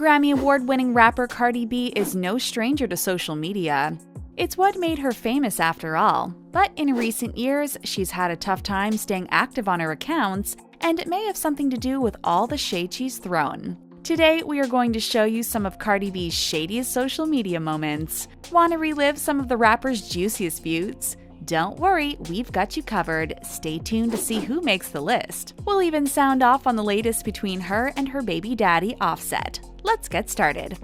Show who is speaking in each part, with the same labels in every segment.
Speaker 1: Grammy Award-winning rapper Cardi B is no stranger to social media. It's what made her famous after all, but in recent years, she's had a tough time staying active on her accounts, and it may have something to do with all the shade she's thrown. Today, we are going to show you some of Cardi B's shadiest social media moments. Want to relive some of the rapper's juiciest feuds? Don't worry, we've got you covered. Stay tuned to see who makes the list. We'll even sound off on the latest between her and her baby daddy, Offset. Let's get started.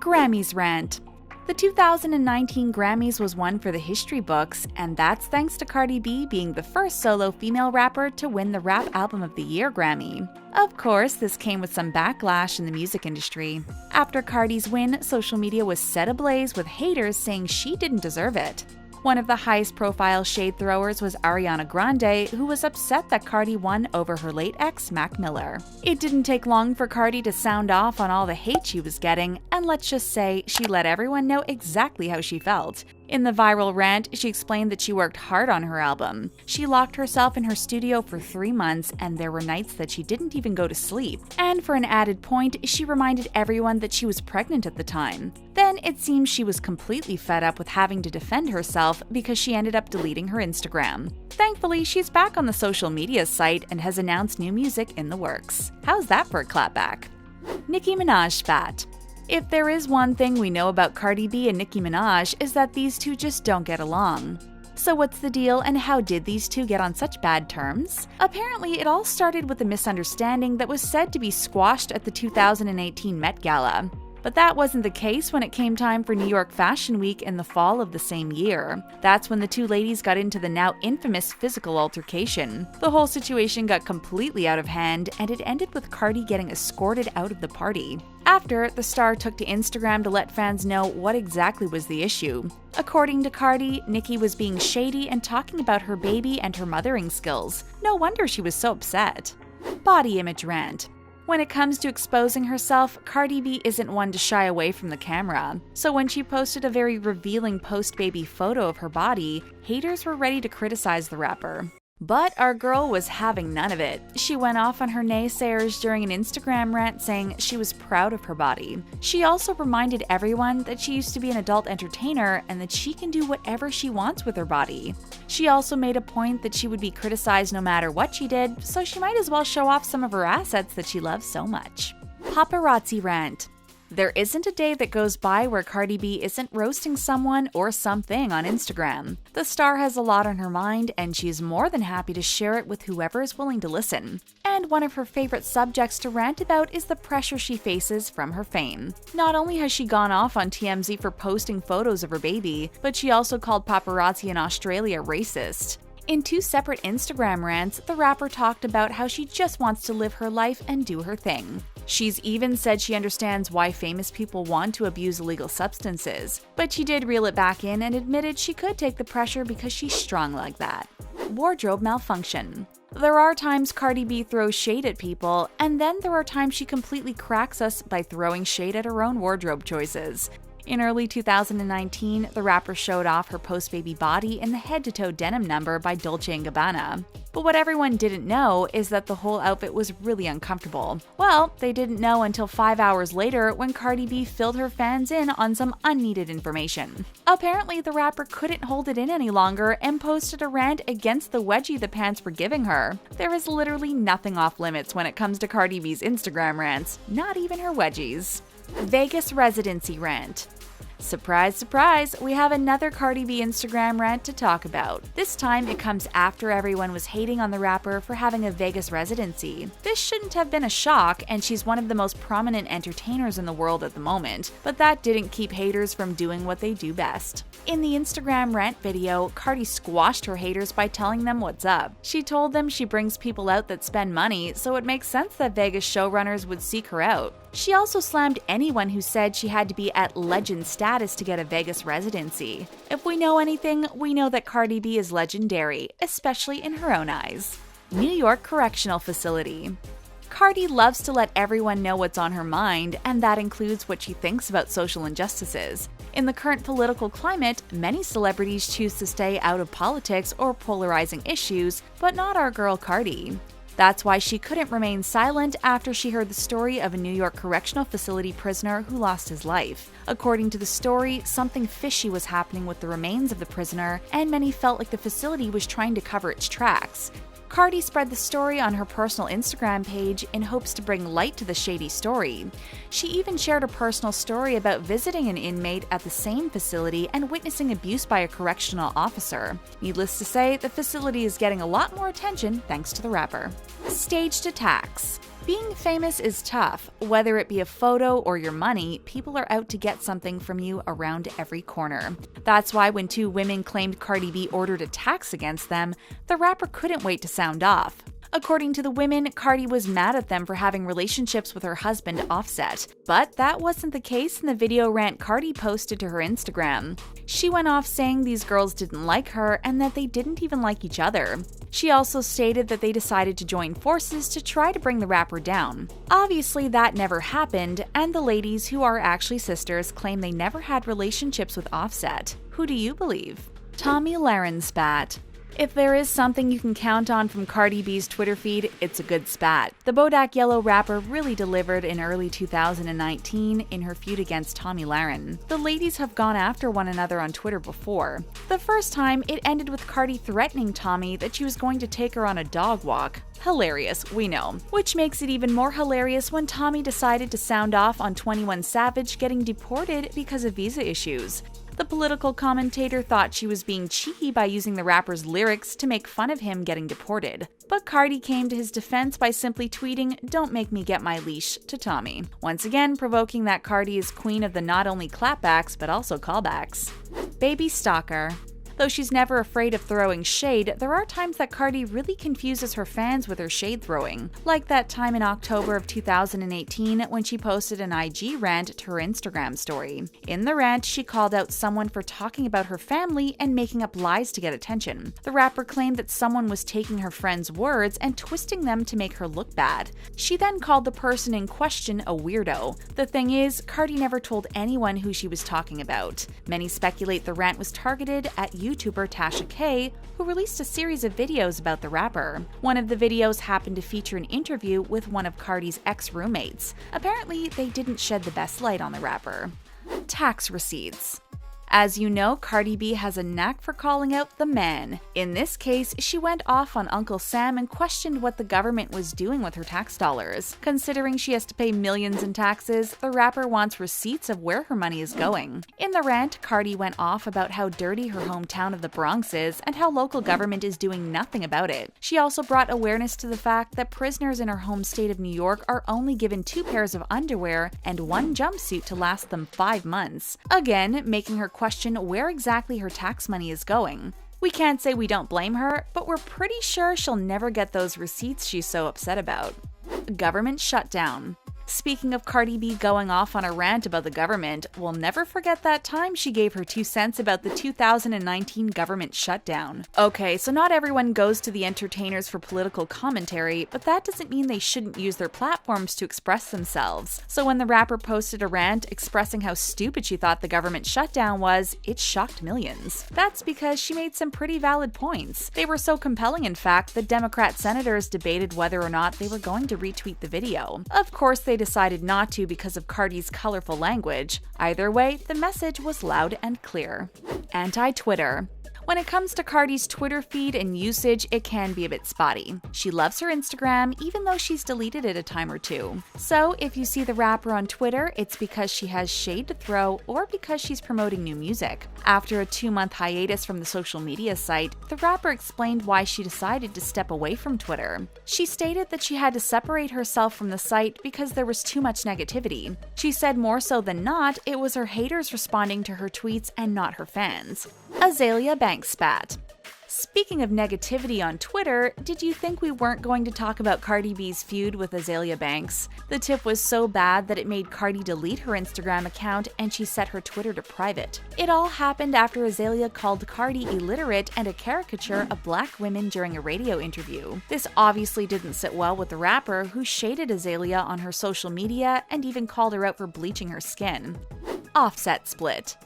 Speaker 1: Grammys Rent. The 2019 Grammys was one for the history books, and that's thanks to Cardi B being the first solo female rapper to win the Rap Album of the Year Grammy. Of course, this came with some backlash in the music industry. After Cardi's win, social media was set ablaze with haters saying she didn't deserve it. One of the highest-profile shade throwers was Ariana Grande, who was upset that Cardi won over her late ex, Mac Miller. It didn't take long for Cardi to sound off on all the hate she was getting, and let's just say she let everyone know exactly how she felt. In the viral rant, she explained that she worked hard on her album. She locked herself in her studio for 3 months, and there were nights that she didn't even go to sleep. And for an added point, she reminded everyone that she was pregnant at the time. Then it seems she was completely fed up with having to defend herself because she ended up deleting her Instagram. Thankfully, she's back on the social media site and has announced new music in the works. How's that for a clapback? Nicki Minaj Fat. If there is one thing we know about Cardi B and Nicki Minaj is that these two just don't get along. So what's the deal, and how did these two get on such bad terms? Apparently, it all started with a misunderstanding that was said to be squashed at the 2018 Met Gala. But that wasn't the case when it came time for New York Fashion Week in the fall of the same year. That's when the two ladies got into the now infamous physical altercation. The whole situation got completely out of hand, and it ended with Cardi getting escorted out of the party. After, the star took to Instagram to let fans know what exactly was the issue. According to Cardi, Nicki was being shady and talking about her baby and her mothering skills. No wonder she was so upset. Body image rant. When it comes to exposing herself, Cardi B isn't one to shy away from the camera. So when she posted a very revealing post-baby photo of her body, haters were ready to criticize the rapper. But our girl was having none of it. She went off on her naysayers during an Instagram rant saying she was proud of her body. She also reminded everyone that she used to be an adult entertainer and that she can do whatever she wants with her body. She also made a point that she would be criticized no matter what she did, so she might as well show off some of her assets that she loves so much. Paparazzi Rant. There isn't a day that goes by where Cardi B isn't roasting someone or something on Instagram. The star has a lot on her mind, and she's more than happy to share it with whoever is willing to listen. And one of her favorite subjects to rant about is the pressure she faces from her fame. Not only has she gone off on TMZ for posting photos of her baby, but she also called paparazzi in Australia racist. In 2 separate Instagram rants, the rapper talked about how she just wants to live her life and do her thing. She's even said she understands why famous people want to abuse illegal substances, but she did reel it back in and admitted she could take the pressure because she's strong like that. Wardrobe malfunction. There are times Cardi B throws shade at people, and then there are times she completely cracks us by throwing shade at her own wardrobe choices. In early 2019, the rapper showed off her post-baby body in the head-to-toe denim number by Dolce & Gabbana. But what everyone didn't know is that the whole outfit was really uncomfortable. Well, they didn't know until 5 hours later when Cardi B filled her fans in on some unneeded information. Apparently, the rapper couldn't hold it in any longer and posted a rant against the wedgie the pants were giving her. There is literally nothing off limits when it comes to Cardi B's Instagram rants, not even her wedgies. Vegas residency rant. Surprise, surprise, we have another Cardi B Instagram rant to talk about. This time, it comes after everyone was hating on the rapper for having a Vegas residency. This shouldn't have been a shock, and she's one of the most prominent entertainers in the world at the moment, but that didn't keep haters from doing what they do best. In the Instagram rant video, Cardi squashed her haters by telling them what's up. She told them she brings people out that spend money, so it makes sense that Vegas showrunners would seek her out. She also slammed anyone who said she had to be at legend status to get a Vegas residency. If we know anything, we know that Cardi B is legendary, especially in her own eyes. New York Correctional Facility. Cardi loves to let everyone know what's on her mind, and that includes what she thinks about social injustices. In the current political climate, many celebrities choose to stay out of politics or polarizing issues, but not our girl Cardi. That's why she couldn't remain silent after she heard the story of a New York Correctional Facility prisoner who lost his life. According to the story, something fishy was happening with the remains of the prisoner, and many felt like the facility was trying to cover its tracks. Cardi spread the story on her personal Instagram page in hopes to bring light to the shady story. She even shared a personal story about visiting an inmate at the same facility and witnessing abuse by a correctional officer. Needless to say, the facility is getting a lot more attention thanks to the rapper. Staged attacks. Being famous is tough. Whether it be a photo or your money, people are out to get something from you around every corner. That's why when two women claimed Cardi B ordered attacks against them, the rapper couldn't wait to sound off. According to the women, Cardi was mad at them for having relationships with her husband, Offset. But that wasn't the case in the video rant Cardi posted to her Instagram. She went off saying these girls didn't like her and that they didn't even like each other. She also stated that they decided to join forces to try to bring the rapper down. Obviously, that never happened, and the ladies, who are actually sisters, claim they never had relationships with Offset. Who do you believe? Tomi Lahren spat. If there is something you can count on from Cardi B's Twitter feed, it's a good spat. The Bodak Yellow rapper really delivered in early 2019 in her feud against Tomi Lahren. The ladies have gone after one another on Twitter before. The first time, it ended with Cardi threatening Tomi that she was going to take her on a dog walk. Hilarious, we know. Which makes it even more hilarious when Tomi decided to sound off on 21 Savage getting deported because of visa issues. The political commentator thought she was being cheeky by using the rapper's lyrics to make fun of him getting deported. But Cardi came to his defense by simply tweeting, "Don't make me get my leash," to Tomi. Once again, provoking that Cardi is queen of the not only clapbacks, but also callbacks. Baby Stalker. Though she's never afraid of throwing shade, there are times that Cardi really confuses her fans with her shade throwing. Like that time in October of 2018 when she posted an IG rant to her Instagram story. In the rant, she called out someone for talking about her family and making up lies to get attention. The rapper claimed that someone was taking her friend's words and twisting them to make her look bad. She then called the person in question a weirdo. The thing is, Cardi never told anyone who she was talking about. Many speculate the rant was targeted at YouTuber Tasha K, who released a series of videos about the rapper. One of the videos happened to feature an interview with one of Cardi's ex-roommates. Apparently, they didn't shed the best light on the rapper. Tax receipts. As you know, Cardi B has a knack for calling out the man. In this case, she went off on Uncle Sam and questioned what the government was doing with her tax dollars. Considering she has to pay millions in taxes, the rapper wants receipts of where her money is going. In the rant, Cardi went off about how dirty her hometown of the Bronx is and how local government is doing nothing about it. She also brought awareness to the fact that prisoners in her home state of New York are only given 2 pairs of underwear and 1 jumpsuit to last them 5 months. Again, making her question where exactly her tax money is going. We can't say we don't blame her, but we're pretty sure she'll never get those receipts she's so upset about. Government shutdown. Speaking of Cardi B going off on a rant about the government, we'll never forget that time she gave her 2 cents about the 2019 government shutdown. Okay, so not everyone goes to the entertainers for political commentary, but that doesn't mean they shouldn't use their platforms to express themselves. So when the rapper posted a rant expressing how stupid she thought the government shutdown was, it shocked millions. That's because she made some pretty valid points. They were so compelling, in fact, that Democrat senators debated whether or not they were going to retweet the video. Of course, they decided not to because of Cardi's colorful language. Either way, the message was loud and clear. Anti-Twitter. When it comes to Cardi's Twitter feed and usage, it can be a bit spotty. She loves her Instagram, even though she's deleted it a time or two. So if you see the rapper on Twitter, it's because she has shade to throw or because she's promoting new music. After a 2-month hiatus from the social media site, the rapper explained why she decided to step away from Twitter. She stated that she had to separate herself from the site because there was too much negativity. She said more so than not, it was her haters responding to her tweets and not her fans. Azealia Banks spat. Speaking of negativity on Twitter, did you think we weren't going to talk about Cardi B's feud with Azealia Banks? The tip was so bad that it made Cardi delete her Instagram account and she set her Twitter to private. It all happened after Azealia called Cardi illiterate and a caricature of black women during a radio interview. This obviously didn't sit well with the rapper, who shaded Azealia on her social media and even called her out for bleaching her skin. Offset split.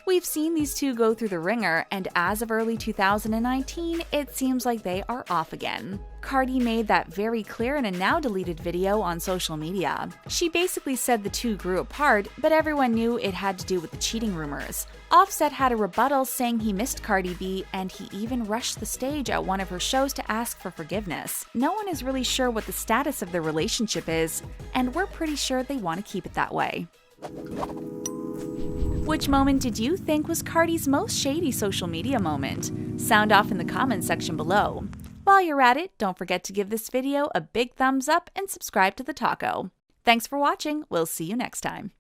Speaker 1: We've seen these two go through the ringer, and as of early 2019, it seems like they are off again. Cardi made that very clear in a now-deleted video on social media. She basically said the two grew apart, but everyone knew it had to do with the cheating rumors. Offset had a rebuttal saying he missed Cardi B, and he even rushed the stage at one of her shows to ask for forgiveness. No one is really sure what the status of their relationship is, and we're pretty sure they want to keep it that way. Which moment did you think was Cardi's most shady social media moment? Sound off in the comments section below. While you're at it, don't forget to give this video a big thumbs up and subscribe to the taco. Thanks for watching, we'll see you next time.